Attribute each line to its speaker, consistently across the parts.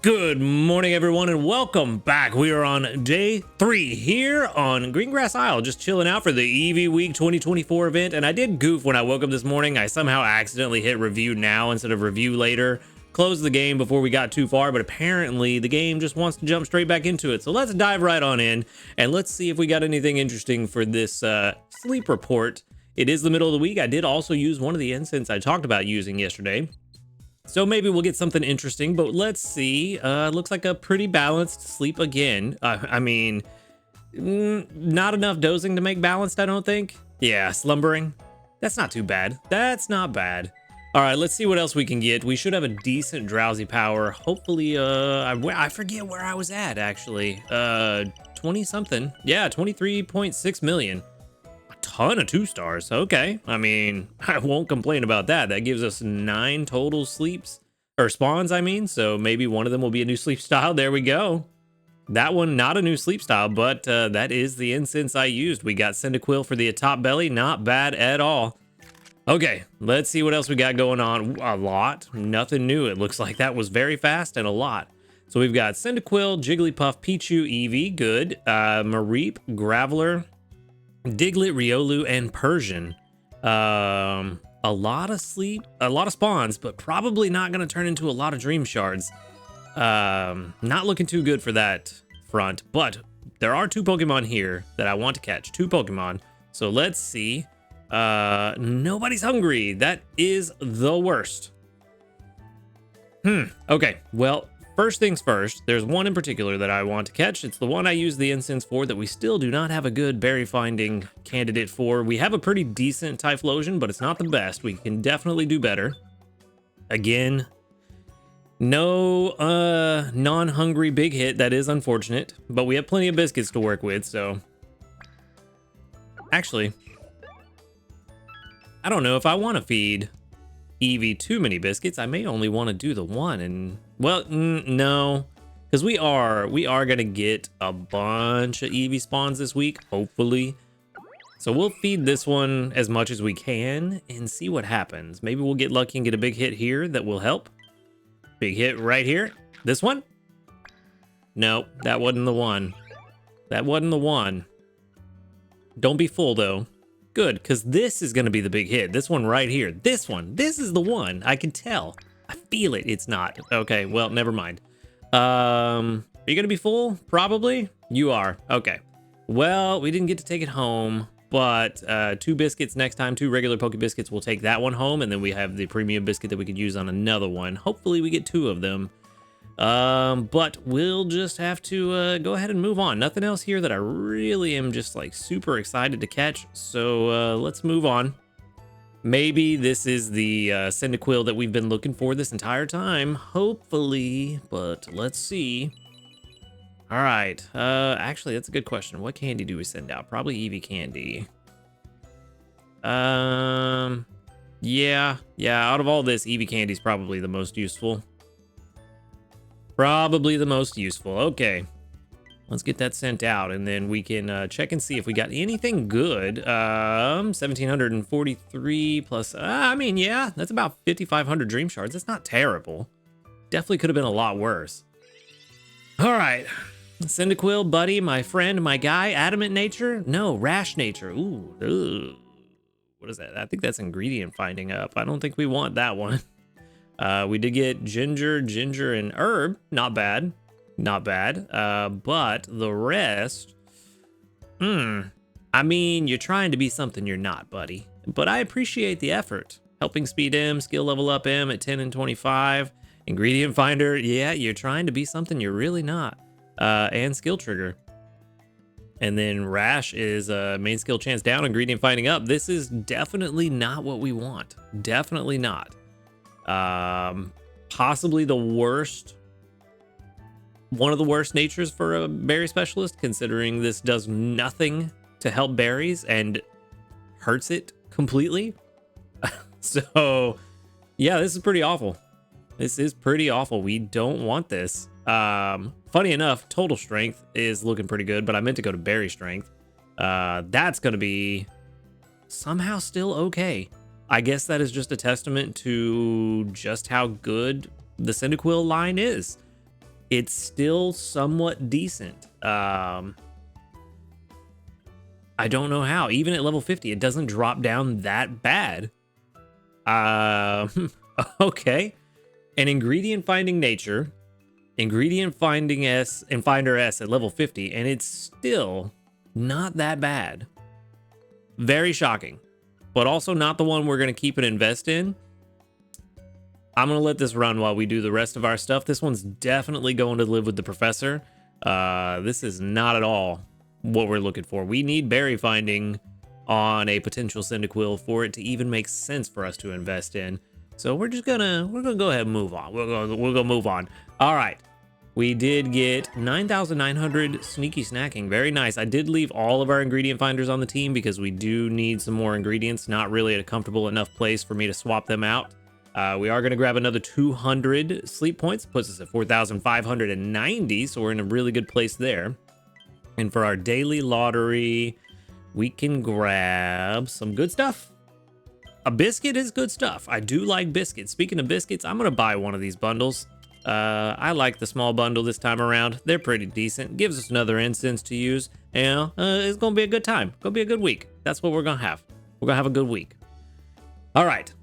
Speaker 1: Good morning, everyone, and welcome back. We are on day 3 here on Greengrass Isle, just chilling out for the EEVEE Week 2024 event. And I did goof when I woke up this morning. I somehow accidentally hit review now instead of review later. Closed the game before we got too far, but apparently the game just wants to jump straight back into it. So let's dive right on in, and let's see if we got anything interesting for this sleep report. It is the middle of the week. I did also use one of the incense I talked about using yesterday. So maybe we'll get something interesting, but let's see. Looks like a pretty balanced sleep again. I mean, not enough dozing to make balanced, I don't think. Yeah, slumbering. That's not too bad. That's not bad. All right, let's see what else we can get. We should have a decent drowsy power. Hopefully, I forget where I was at, actually. 20 something. Yeah, 23.6 million. Ton of 2 stars. Okay, I mean, I won't complain about that. That gives us 9 total sleeps or spawns, I mean, so maybe one of them will be a new sleep style. There we go. That one, not a new sleep style, but that is the incense I used. We got Cyndaquil for the top belly. Not bad at all. Okay, let's see what else we got going on. A lot. Nothing new. It looks like that was very fast and a lot. So we've got Cyndaquil, Jigglypuff, Pichu, EEVEE, good. Mareep, Graveler, Diglett, Riolu, and Persian. A lot of sleep, a lot of spawns, but probably not going to turn into a lot of dream shards. Not looking too good for that front, but there are 2 Pokemon here that I want to catch. 2 Pokemon. So let's see. Nobody's hungry. That is the worst. Okay, well, first things first, there's one in particular that I want to catch. It's the one I use the incense for that we still do not have a good berry finding candidate for. We have a pretty decent Typhlosion, but it's not the best. We can definitely do better. Again, no non-hungry big hit. That is unfortunate, but we have plenty of biscuits to work with, so... Actually, I don't know if I want to feed EEVEE too many biscuits. I may only want to do the one, and well, no, because we are gonna get a bunch of EEVEE spawns this week, hopefully. So we'll feed this one as much as we can and see what happens. Maybe we'll get lucky and get a big hit here that will help. Big hit right here. This one? No, that wasn't the one. That wasn't the one. Don't be full though. Good, because this is going to be the big hit. This one right here. This one. This is the one. I can tell. I feel it. It's not. Okay, well, never mind. Are you going to be full? Probably. You are. Okay. Well, we didn't get to take it home, but 2 biscuits next time. 2 regular Poke Biscuits. We'll take that one home, and then we have the premium biscuit that we could use on another one. Hopefully, we get 2 of them. But we'll just have to go ahead and move on. Nothing else here that I really am just like super excited to catch, so let's move on. Maybe this is the Cyndaquil that we've been looking for this entire time, hopefully, but let's see. All right, actually, that's a good question. What candy do we send out? Probably EEVEE candy. Yeah, out of all this, EEVEE candy is probably the most useful. Probably the most useful. Okay, let's get that sent out, and then we can check and see if we got anything good. 1,743 plus, I mean, yeah, that's about 5,500 dream shards. That's not terrible. Definitely could have been a lot worse. All right, Cyndaquil, buddy, my friend, my guy. Adamant nature? No, rash nature. Ooh, ugh. What is that? I think that's ingredient finding up. I don't think we want that one. We did get ginger, and herb. Not bad. Not bad. But the rest... I mean, you're trying to be something you're not, buddy. But I appreciate the effort. Helping speed M, skill level up M at 10 and 25. Ingredient finder. Yeah, you're trying to be something you're really not. And skill trigger. And then rash is main skill chance down, ingredient finding up. This is definitely not what we want. Definitely not. Possibly the worst, one of the worst natures for a berry specialist, considering this does nothing to help berries and hurts it completely. So yeah, this is pretty awful. This is pretty awful. We don't want this. Funny enough, total strength is looking pretty good, but I meant to go to berry strength. That's going to be somehow still okay. I guess that is just a testament to just how good the Cyndaquil line is. it's still somewhat decent. I don't know how. Even at level 50, it doesn't drop down that bad. Okay. An ingredient finding nature, ingredient finding S, and finder S at level 50, and it's still not that bad. Very shocking, but also not the one we're going to keep and invest in. I'm going to let this run while we do the rest of our stuff. This one's definitely going to live with the professor. This is not at all what we're looking for. We need berry finding on a potential Cyndaquil for it to even make sense for us to invest in. So we're gonna go ahead and move on. We're gonna move on. All right. We did get 9,900 sneaky snacking. Very nice. I did leave all of our ingredient finders on the team because we do need some more ingredients. Not really at a comfortable enough place for me to swap them out. We are going to grab another 200 sleep points. Puts us at 4,590. So we're in a really good place there. And for our daily lottery, we can grab some good stuff. A biscuit is good stuff. I do like biscuits. Speaking of biscuits, I'm going to buy one of these bundles. I like the small bundle this time around. They're pretty decent. Gives us another incense to use. And it's going to be a good time. Going to be a good week. That's what we're going to have. We're going to have a good week. All right.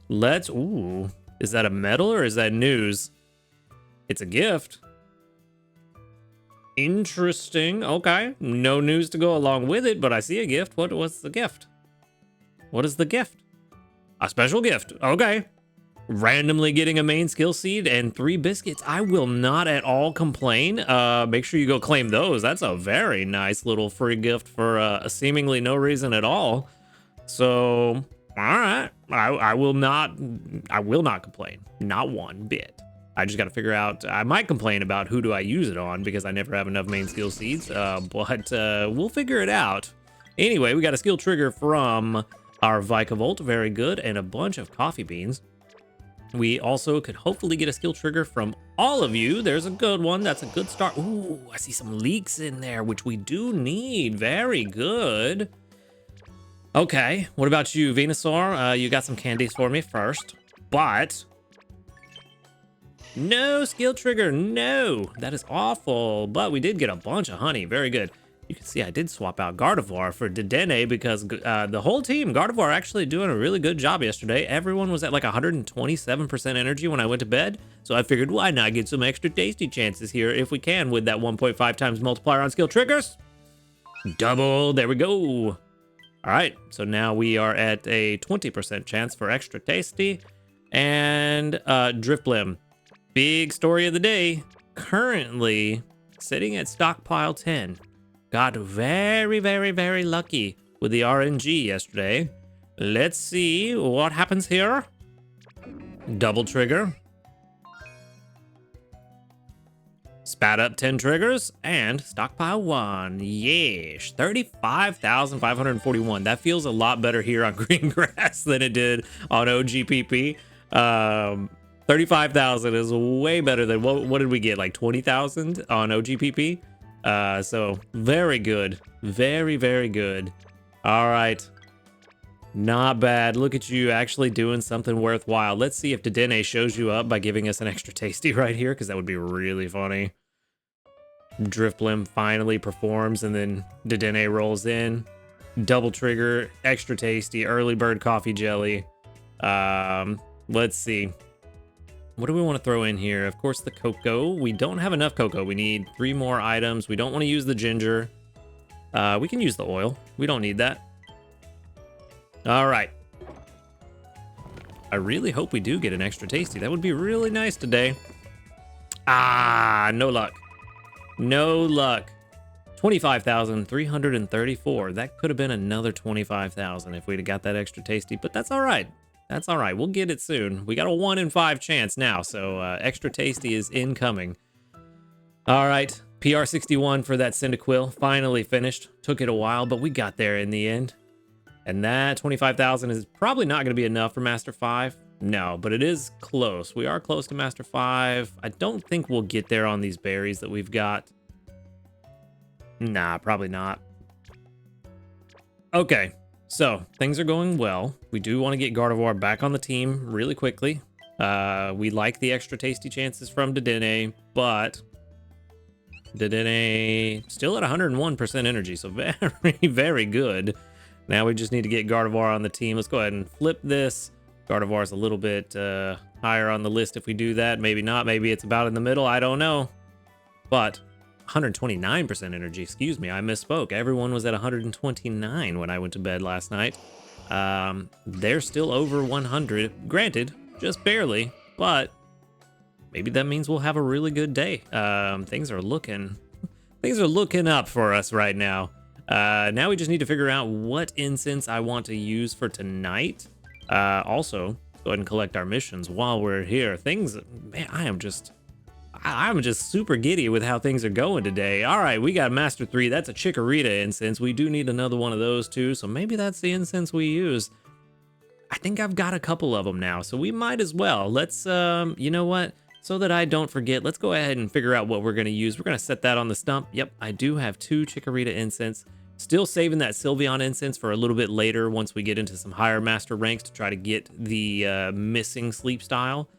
Speaker 1: Let's... Ooh. Is that a medal or is that news? It's a gift. Interesting. Okay. No news to go along with it, but I see a gift. What's the gift? What is the gift? A special gift. Okay. Randomly getting a main skill seed and 3 biscuits. I will not at all complain. Make sure you go claim those. That's a very nice little free gift for seemingly no reason at all. So, all right. I will not complain. Not one bit. I just got to figure out. I might complain about who do I use it on because I never have enough main skill seeds. But we'll figure it out. Anyway, we got a skill trigger from our Vikavolt. Very good. And a bunch of coffee beans. We also could hopefully get a skill trigger from all of you. There's a good one. That's a good start. Ooh, I see some leeks in there, which we do need. Very good. Okay, what about you, Venusaur? You got some candies for me first, but no skill trigger. No, that is awful. But we did get a bunch of honey. Very good. You can see I did swap out Gardevoir for Dedenne because the whole team, Gardevoir, actually doing a really good job yesterday. Everyone was at like 127% energy when I went to bed. So I figured, why not get some extra tasty chances here if we can with that 1.5 times multiplier on skill triggers? Double. There we go. All right. So now we are at a 20% chance for extra tasty. And Drifblim. Big story of the day. Currently sitting at stockpile 10. Got very, very, very lucky with the RNG yesterday. Let's see what happens here. Double trigger. Spat up 10 triggers and stockpile 1. Yes, 35,541. That feels a lot better here on green grass than it did on OGPP. 35,000 is way better than what did we get? Like 20,000 on OGPP? So very good. Very, very good. All right. Not bad. Look at you actually doing something worthwhile. Let's see if Dedenne shows you up by giving us an extra tasty right here, because that would be really funny. Drifblim finally performs, and then Dedenne rolls in. Double trigger, extra tasty, early bird coffee jelly. Let's see. What do we want to throw in here? Of course, the cocoa. We don't have enough cocoa. We need 3 more items. We don't want to use the ginger. We can use the oil. We don't need that. All right. I really hope we do get an extra tasty. That would be really nice today. Ah, no luck. No luck. 25,334. That could have been another 25,000 if we'd have got that extra tasty, but that's all right. That's all right. We'll get it soon. We got a 1 in 5 chance now, so extra tasty is incoming. All right. PR61 for that Cyndaquil. Finally finished. Took it a while, but we got there in the end. And that 25,000 is probably not going to be enough for Master 5. No, but it is close. We are close to Master 5. I don't think we'll get there on these berries that we've got. Nah, probably not. Okay. So, things are going well. We do want to get Gardevoir back on the team really quickly. We like the extra tasty chances from Dedenne, but Dedenne still at 101% energy, so very, very good. Now we just need to get Gardevoir on the team. Let's go ahead and flip this. Gardevoir's a little bit higher on the list if we do that. Maybe not. Maybe it's about in the middle. I don't know. But 129% energy. Excuse me, I misspoke. Everyone was at 129 when I went to bed last night. They're still over 100. Granted, just barely, but maybe that means we'll have a really good day. Things are looking up for us right now. Now we just need to figure out what incense I want to use for tonight. Also, go ahead and collect our missions while we're here. Man, I'm just super giddy with how things are going today. All right, we got Master 3. That's a Chikorita incense. We do need another one of those too, so maybe that's the incense we use. I think I've got a couple of them now, so we might as well. Let's, you know what? So that I don't forget, let's go ahead and figure out what we're going to use. We're going to set that on the stump. Yep, I do have 2 Chikorita incense. Still saving that Sylveon incense for a little bit later once we get into some higher master ranks to try to get the missing sleep style.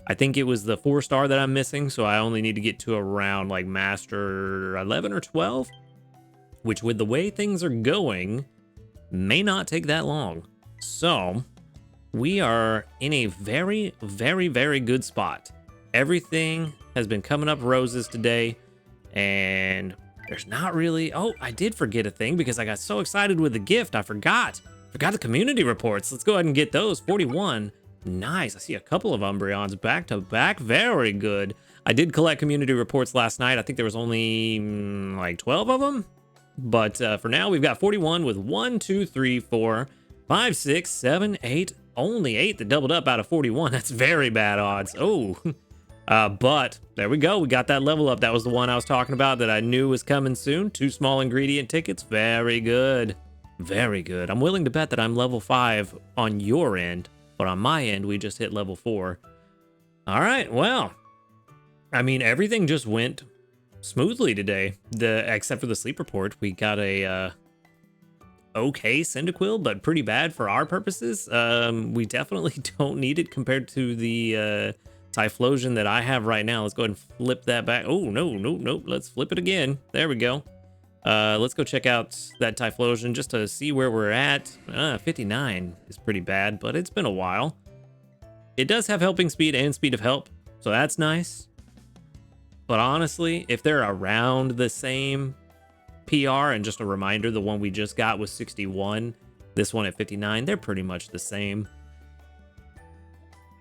Speaker 1: I think it was the 4-star that I'm missing, so I only need to get to around like master 11 or 12, which with the way things are going, may not take that long. So we are in a very, very, very good spot. Everything has been coming up roses today, and there's not really... Oh, I did forget a thing because I got so excited with the gift. I forgot the community reports. Let's go ahead and get those. 41. Nice. I see a couple of Umbreons back to back. Very good. I did collect community reports last night. I think there was only like 12 of them. But for now, we've got 41 with 1, 2, 3, 4, 5, 6, 7, 8. Only 8 that doubled up out of 41. That's very bad odds. Oh, but there we go. We got that level up. That was the one I was talking about that I knew was coming soon. 2 small ingredient tickets. Very good. Very good. I'm willing to bet that I'm level 5 on your end, but on my end, we just hit level 4. All right. Well, I mean, everything just went smoothly today. Except for the sleep report, we got a okay Cyndaquil, but pretty bad for our purposes. We definitely don't need it compared to the Typhlosion that I have right now. Let's go ahead and flip that back. Oh, no. Let's flip it again. There we go. Let's go check out that Typhlosion just to see where we're at. 59 is pretty bad, but it's been a while. It does have helping speed and speed of help, so that's nice. But honestly, if they're around the same PR, and just a reminder, the one we just got was 61, this one at 59, they're pretty much the same.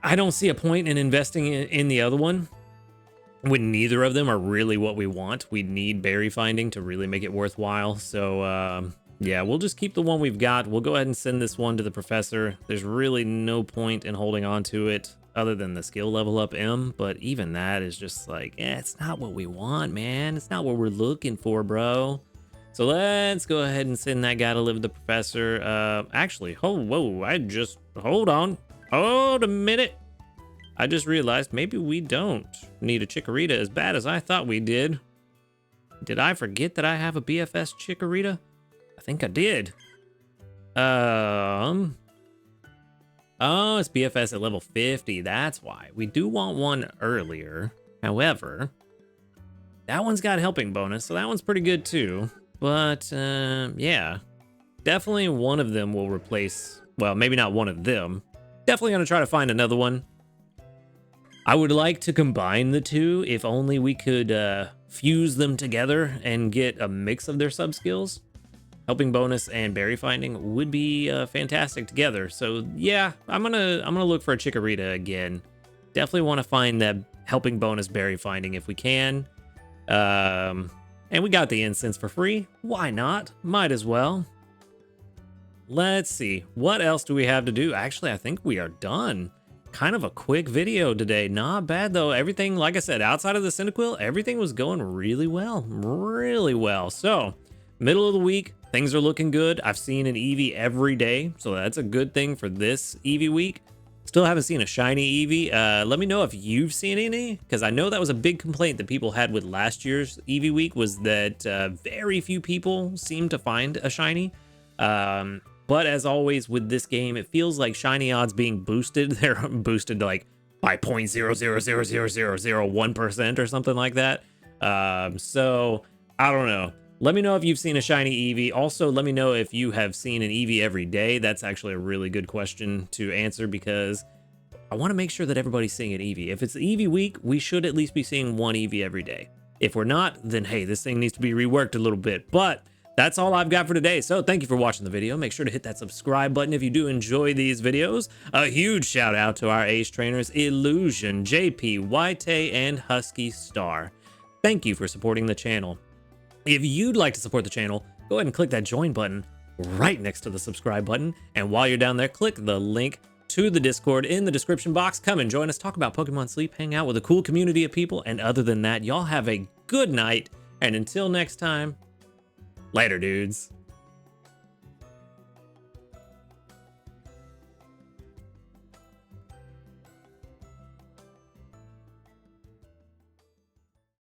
Speaker 1: I don't see a point in investing in the other one when neither of them are really what we want. We need berry finding to really make it worthwhile. So yeah, we'll just keep the one we've got. We'll go ahead and send this one to the professor. There's really no point in holding on to it other than the skill level up M, but even that is just like, it's not what we want, man. It's not what we're looking for, bro. So let's go ahead and send that guy to live with the professor. Actually, hold on. Hold a minute. I just realized maybe we don't need a Chikorita as bad as I thought we did. Did I forget that I have a BFS Chikorita? I think I did. Oh, it's BFS at level 50. That's why. We do want one earlier. However, that one's got helping bonus, so that one's pretty good too. But yeah, definitely one of them will replace, well, maybe not one of them. Definitely gonna try to find another one. I would like to combine the two, if only we could fuse them together and get a mix of their sub skills. Helping bonus and berry finding would be fantastic together. So yeah, I'm gonna look for a Chikorita again. Definitely want to find that helping bonus berry finding if we can. And we got the incense for free. Why not? Might as well. Let's see. What else do we have to do? Actually, I think we are done. Kind of a quick video today. Not bad, though. Everything, like I said, outside of the Cyndaquil, everything was going really well. Really well. So, middle of the week, things are looking good. I've seen an EEVEE every day, so that's a good thing for this EEVEE week. Still haven't seen a shiny EEVEE. Let me know if you've seen any, because I know that was a big complaint that people had with last year's EEVEE week, was that very few people seemed to find a shiny. But as always with this game, it feels like shiny odds being boosted. They're boosted like by 0.0000001% or something like that. So I don't know. Let me know if you've seen a shiny EEVEE. Also, let me know if you have seen an EEVEE every day. That's actually a really good question to answer because I want to make sure that everybody's seeing an EEVEE. If it's EEVEE week, we should at least be seeing one EEVEE every day. If we're not, then hey, this thing needs to be reworked a little bit. But that's all I've got for today. So thank you for watching the video. Make sure to hit that subscribe button if you do enjoy these videos. A huge shout out to our ace trainers, Illusion, JP, White, and Husky Star. Thank you for supporting the channel. If you'd like to support the channel, go ahead and click that join button right next to the subscribe button. And while you're down there, click the link to the Discord in the description box. Come and join us, talk about Pokemon Sleep, hang out with a cool community of people. And other than that, y'all have a good night. And until next time, later, dudes.